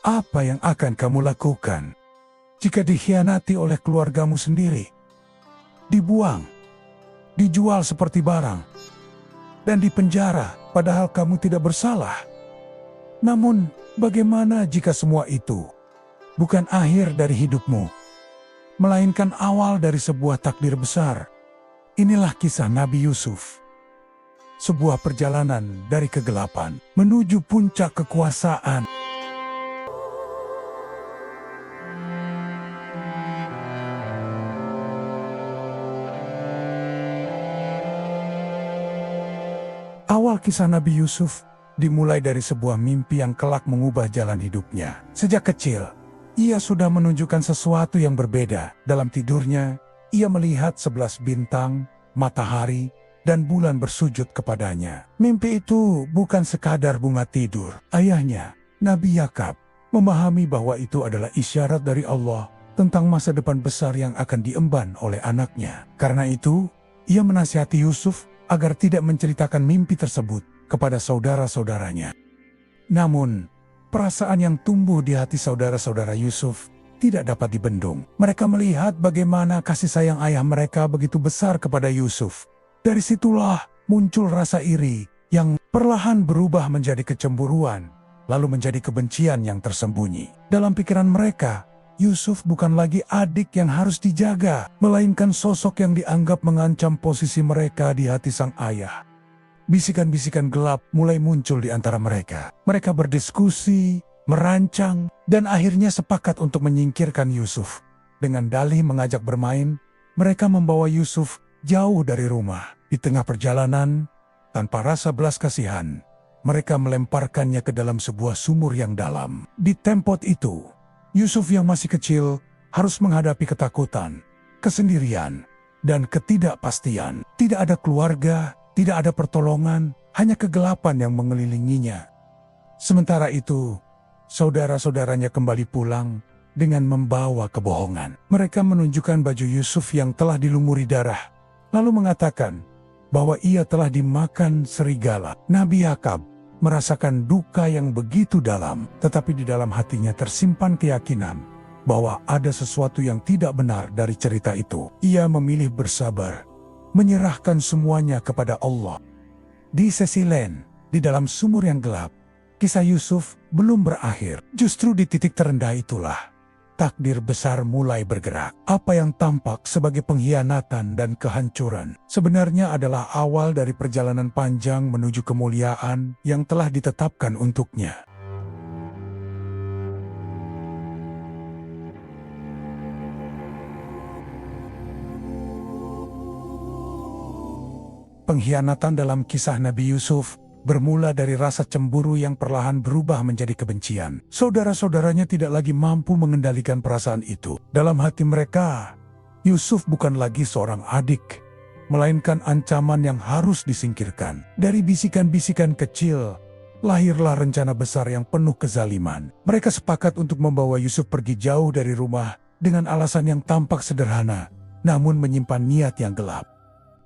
Apa yang akan kamu lakukan jika dikhianati oleh keluargamu sendiri? Dibuang, dijual seperti barang, dan dipenjara padahal kamu tidak bersalah. Namun, bagaimana jika semua itu bukan akhir dari hidupmu, melainkan awal dari sebuah takdir besar? Inilah kisah Nabi Yusuf. Sebuah perjalanan dari kegelapan menuju puncak kekuasaan. Awal kisah Nabi Yusuf dimulai dari sebuah mimpi yang kelak mengubah jalan hidupnya. Sejak kecil, ia sudah menunjukkan sesuatu yang berbeda. Dalam tidurnya, ia melihat 11 bintang, matahari, dan bulan bersujud kepadanya. Mimpi itu bukan sekadar bunga tidur. Ayahnya, Nabi Yakub, memahami bahwa itu adalah isyarat dari Allah tentang masa depan besar yang akan diemban oleh anaknya. Karena itu, ia menasihati Yusuf agar tidak menceritakan mimpi tersebut kepada saudara-saudaranya. Namun, perasaan yang tumbuh di hati saudara-saudara Yusuf tidak dapat dibendung. Mereka melihat bagaimana kasih sayang ayah mereka begitu besar kepada Yusuf. Dari situlah muncul rasa iri yang perlahan berubah menjadi kecemburuan, lalu menjadi kebencian yang tersembunyi. Dalam pikiran mereka, Yusuf bukan lagi adik yang harus dijaga, melainkan sosok yang dianggap mengancam posisi mereka di hati sang ayah. Bisikan-bisikan gelap mulai muncul di antara mereka. Mereka berdiskusi, merancang, dan akhirnya sepakat untuk menyingkirkan Yusuf. Dengan dalih mengajak bermain, mereka membawa Yusuf jauh dari rumah. Di tengah perjalanan, tanpa rasa belas kasihan, mereka melemparkannya ke dalam sebuah sumur yang dalam. Di tempat itu, Yusuf yang masih kecil harus menghadapi ketakutan, kesendirian, dan ketidakpastian. Tidak ada keluarga, tidak ada pertolongan, hanya kegelapan yang mengelilinginya. Sementara itu, saudara-saudaranya kembali pulang dengan membawa kebohongan. Mereka menunjukkan baju Yusuf yang telah dilumuri darah, lalu mengatakan bahwa ia telah dimakan serigala. Nabi Yakub merasakan duka yang begitu dalam, tetapi di dalam hatinya tersimpan keyakinan bahwa ada sesuatu yang tidak benar dari cerita itu. Ia memilih bersabar, menyerahkan semuanya kepada Allah. Di sisi lain, di dalam sumur yang gelap, kisah Yusuf belum berakhir. Justru di titik terendah itulah takdir besar mulai bergerak. Apa yang tampak sebagai pengkhianatan dan kehancuran sebenarnya adalah awal dari perjalanan panjang menuju kemuliaan yang telah ditetapkan untuknya. Pengkhianatan dalam kisah Nabi Yusuf bermula dari rasa cemburu yang perlahan berubah menjadi kebencian. Saudara-saudaranya tidak lagi mampu mengendalikan perasaan itu. Dalam hati mereka, Yusuf bukan lagi seorang adik, melainkan ancaman yang harus disingkirkan. Dari bisikan-bisikan kecil, lahirlah rencana besar yang penuh kezaliman. Mereka sepakat untuk membawa Yusuf pergi jauh dari rumah dengan alasan yang tampak sederhana, namun menyimpan niat yang gelap.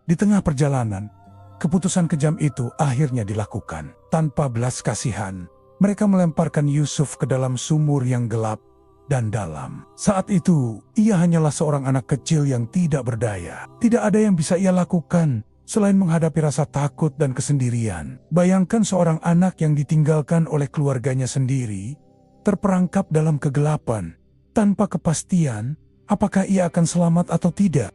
Di tengah perjalanan, keputusan kejam itu akhirnya dilakukan. Tanpa belas kasihan, mereka melemparkan Yusuf ke dalam sumur yang gelap dan dalam. Saat itu, ia hanyalah seorang anak kecil yang tidak berdaya. Tidak ada yang bisa ia lakukan selain menghadapi rasa takut dan kesendirian. Bayangkan seorang anak yang ditinggalkan oleh keluarganya sendiri, terperangkap dalam kegelapan, tanpa kepastian apakah ia akan selamat atau tidak.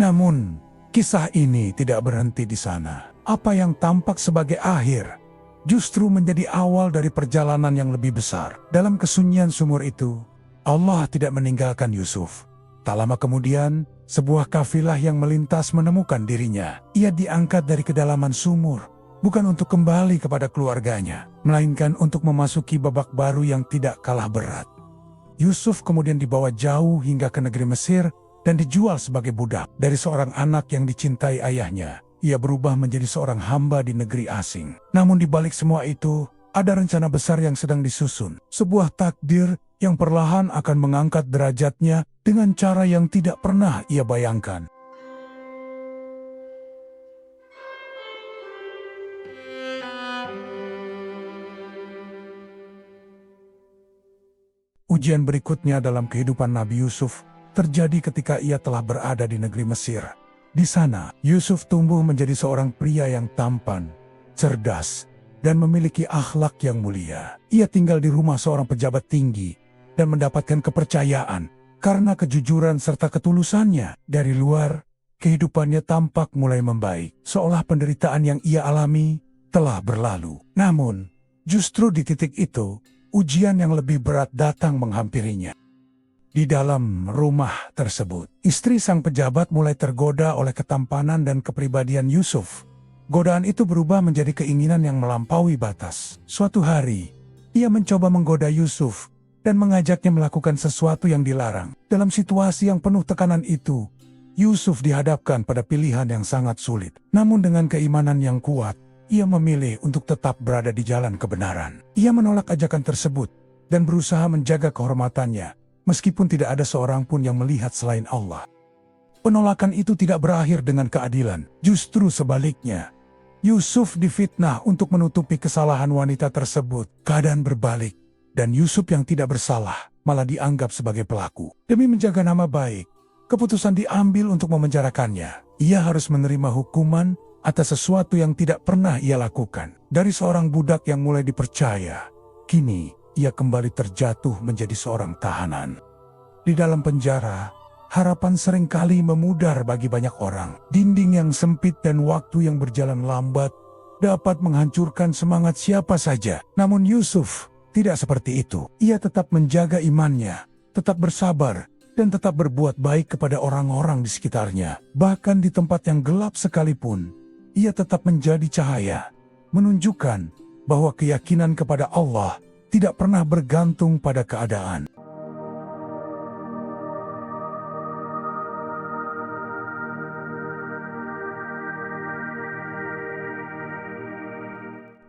Namun, kisah ini tidak berhenti di sana. Apa yang tampak sebagai akhir justru menjadi awal dari perjalanan yang lebih besar. Dalam kesunyian sumur itu, Allah tidak meninggalkan Yusuf. Tak lama kemudian, sebuah kafilah yang melintas menemukan dirinya. Ia diangkat dari kedalaman sumur, bukan untuk kembali kepada keluarganya, melainkan untuk memasuki babak baru yang tidak kalah berat. Yusuf kemudian dibawa jauh hingga ke negeri Mesir, dan dijual sebagai budak. Dari seorang anak yang dicintai ayahnya, ia berubah menjadi seorang hamba di negeri asing. Namun di balik semua itu, ada rencana besar yang sedang disusun. Sebuah takdir yang perlahan akan mengangkat derajatnya dengan cara yang tidak pernah ia bayangkan. Ujian berikutnya dalam kehidupan Nabi Yusuf terjadi ketika ia telah berada di negeri Mesir. Di sana, Yusuf tumbuh menjadi seorang pria yang tampan, cerdas, dan memiliki akhlak yang mulia. Ia tinggal di rumah seorang pejabat tinggi dan mendapatkan kepercayaan karena kejujuran serta ketulusannya. Dari luar, kehidupannya tampak mulai membaik, seolah penderitaan yang ia alami telah berlalu. Namun, justru di titik itu, ujian yang lebih berat datang menghampirinya. Di dalam rumah tersebut, istri sang pejabat mulai tergoda oleh ketampanan dan kepribadian Yusuf. Godaan itu berubah menjadi keinginan yang melampaui batas. Suatu hari, ia mencoba menggoda Yusuf dan mengajaknya melakukan sesuatu yang dilarang. Dalam situasi yang penuh tekanan itu, Yusuf dihadapkan pada pilihan yang sangat sulit. Namun dengan keimanan yang kuat, ia memilih untuk tetap berada di jalan kebenaran. Ia menolak ajakan tersebut dan berusaha menjaga kehormatannya, meskipun tidak ada seorang pun yang melihat selain Allah. Penolakan itu tidak berakhir dengan keadilan, justru sebaliknya. Yusuf difitnah untuk menutupi kesalahan wanita tersebut. Keadaan berbalik, dan Yusuf yang tidak bersalah malah dianggap sebagai pelaku. Demi menjaga nama baik, keputusan diambil untuk memenjarakannya. Ia harus menerima hukuman atas sesuatu yang tidak pernah ia lakukan. Dari seorang budak yang mulai dipercaya, kini ia kembali terjatuh menjadi seorang tahanan. Di dalam penjara, harapan seringkali memudar bagi banyak orang. Dinding yang sempit dan waktu yang berjalan lambat dapat menghancurkan semangat siapa saja. Namun Yusuf tidak seperti itu. Ia tetap menjaga imannya, tetap bersabar, dan tetap berbuat baik kepada orang-orang di sekitarnya. Bahkan di tempat yang gelap sekalipun, ia tetap menjadi cahaya, menunjukkan bahwa keyakinan kepada Allah tidak pernah bergantung pada keadaan.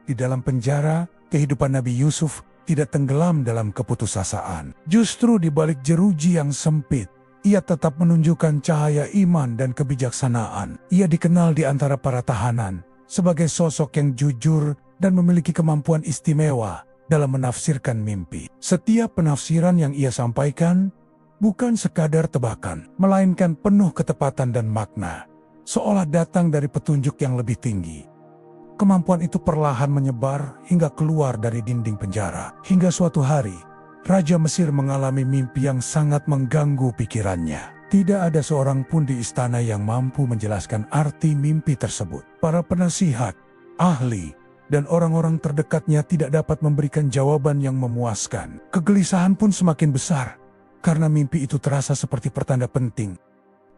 Di dalam penjara, kehidupan Nabi Yusuf tidak tenggelam dalam keputusasaan. Justru di balik jeruji yang sempit, ia tetap menunjukkan cahaya iman dan kebijaksanaan. Ia dikenal di antara para tahanan sebagai sosok yang jujur dan memiliki kemampuan istimewa dalam menafsirkan mimpi. Setiap penafsiran yang ia sampaikan bukan sekadar tebakan, melainkan penuh ketepatan dan makna, seolah datang dari petunjuk yang lebih tinggi. Kemampuan itu perlahan menyebar hingga keluar dari dinding penjara. Hingga suatu hari, Raja Mesir mengalami mimpi yang sangat mengganggu pikirannya. Tidak ada seorang pun di istana yang mampu menjelaskan arti mimpi tersebut. Para penasihat, ahli, dan orang-orang terdekatnya tidak dapat memberikan jawaban yang memuaskan. Kegelisahan pun semakin besar, karena mimpi itu terasa seperti pertanda penting.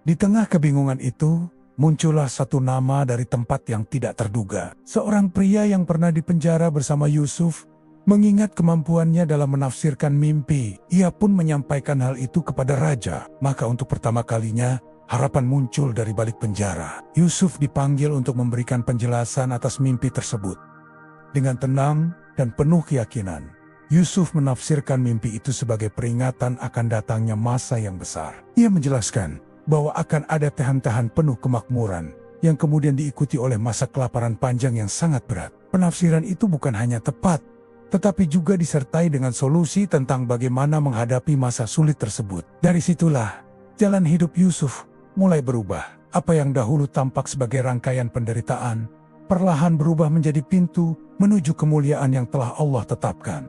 Di tengah kebingungan itu, muncullah satu nama dari tempat yang tidak terduga. Seorang pria yang pernah dipenjara bersama Yusuf, mengingat kemampuannya dalam menafsirkan mimpi, ia pun menyampaikan hal itu kepada raja. Maka untuk pertama kalinya, harapan muncul dari balik penjara. Yusuf dipanggil untuk memberikan penjelasan atas mimpi tersebut. Dengan tenang dan penuh keyakinan, Yusuf menafsirkan mimpi itu sebagai peringatan akan datangnya masa yang besar. Ia menjelaskan bahwa akan ada tahan-tahan penuh kemakmuran, yang kemudian diikuti oleh masa kelaparan panjang yang sangat berat. Penafsiran itu bukan hanya tepat, tetapi juga disertai dengan solusi tentang bagaimana menghadapi masa sulit tersebut. Dari situlah, jalan hidup Yusuf mulai berubah. Apa yang dahulu tampak sebagai rangkaian penderitaan, perlahan berubah menjadi pintu menuju kemuliaan yang telah Allah tetapkan.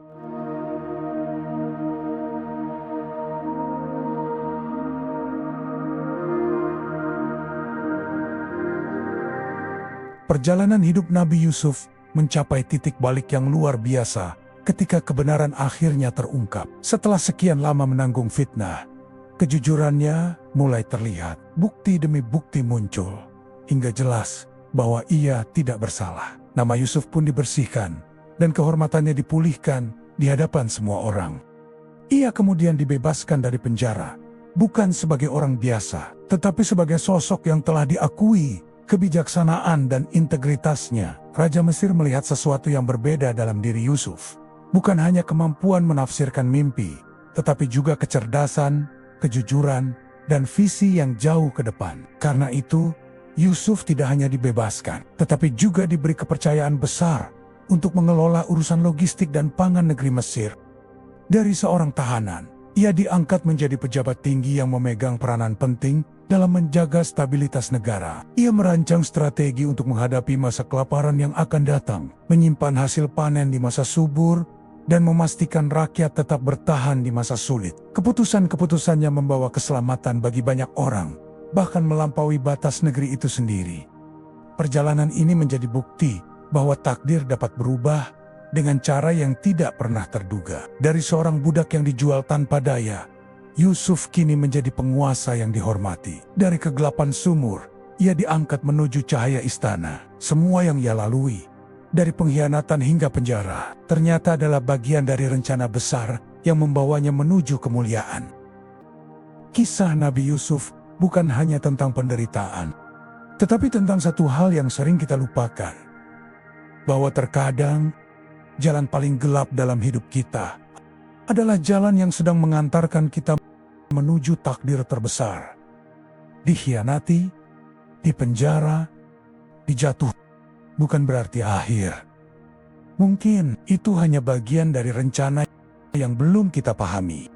Perjalanan hidup Nabi Yusuf mencapai titik balik yang luar biasa ketika kebenaran akhirnya terungkap. Setelah sekian lama menanggung fitnah, kejujurannya mulai terlihat. Bukti demi bukti muncul, hingga jelas bahwa ia tidak bersalah. Nama Yusuf pun dibersihkan, dan kehormatannya dipulihkan di hadapan semua orang. Ia kemudian dibebaskan dari penjara, bukan sebagai orang biasa, tetapi sebagai sosok yang telah diakui kebijaksanaan dan integritasnya. Raja Mesir melihat sesuatu yang berbeda dalam diri Yusuf. Bukan hanya kemampuan menafsirkan mimpi, tetapi juga kecerdasan, kejujuran, dan visi yang jauh ke depan. Karena itu, Yusuf tidak hanya dibebaskan, tetapi juga diberi kepercayaan besar untuk mengelola urusan logistik dan pangan negeri Mesir. Dari seorang tahanan, Ia diangkat menjadi pejabat tinggi yang memegang peranan penting dalam menjaga stabilitas negara. Ia merancang strategi untuk menghadapi masa kelaparan yang akan datang, menyimpan hasil panen di masa subur, dan memastikan rakyat tetap bertahan di masa sulit. Keputusan-keputusannya membawa keselamatan bagi banyak orang, bahkan melampaui batas negeri itu sendiri. Perjalanan ini menjadi bukti bahwa takdir dapat berubah dengan cara yang tidak pernah terduga. Dari seorang budak yang dijual tanpa daya, Yusuf kini menjadi penguasa yang dihormati. Dari kegelapan sumur, ia diangkat menuju cahaya istana. Semua yang ia lalui, dari pengkhianatan hingga penjara, ternyata adalah bagian dari rencana besar yang membawanya menuju kemuliaan. Kisah Nabi Yusuf bukan hanya tentang penderitaan, tetapi tentang satu hal yang sering kita lupakan, bahwa terkadang jalan paling gelap dalam hidup kita adalah jalan yang sedang mengantarkan kita menuju takdir terbesar. Dikhianati, dipenjara, dijatuh, bukan berarti akhir. Mungkin itu hanya bagian dari rencana yang belum kita pahami.